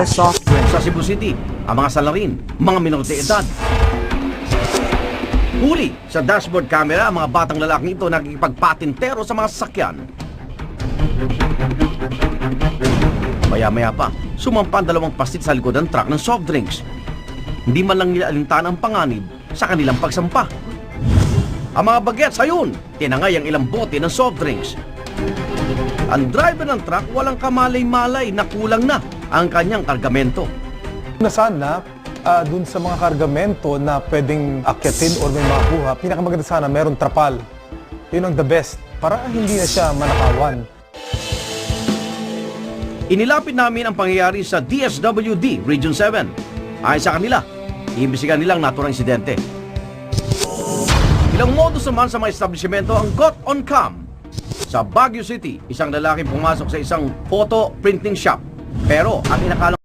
soft drink. Sa Cebu City, ang mga salarin, mga minor de edad. Huli sa dashboard camera ang mga batang lalaking ito nagkikipagpatintero sa mga sasakyan. Maya-maya pa, sumampa ang dalawang pastit sa likod ng truck ng soft drinks. Hindi man lang nila alintaan ang panganib sa kanilang pagsampa. Ang mga bagets, ayun, tinangay ang ilang bote ng soft drinks. Ang driver ng truck walang kamalay-malay na kulang na ang kanyang kargamento. Na sana, dun sa mga kargamento na pwedeng akyatin or may makuha, pinakamaganda sana meron trapal. Yun ang the best, para hindi na siya manakawan. Inilapit namin ang pangyayari sa DSWD Region 7. Ayon sa kanila, iimbestigahan nilang naturang insidente. Ilang modus naman sa mga establishmento ang got on cam. Sa Baguio City, isang lalaki pumasok sa isang photo printing shop. Pero ang inakalang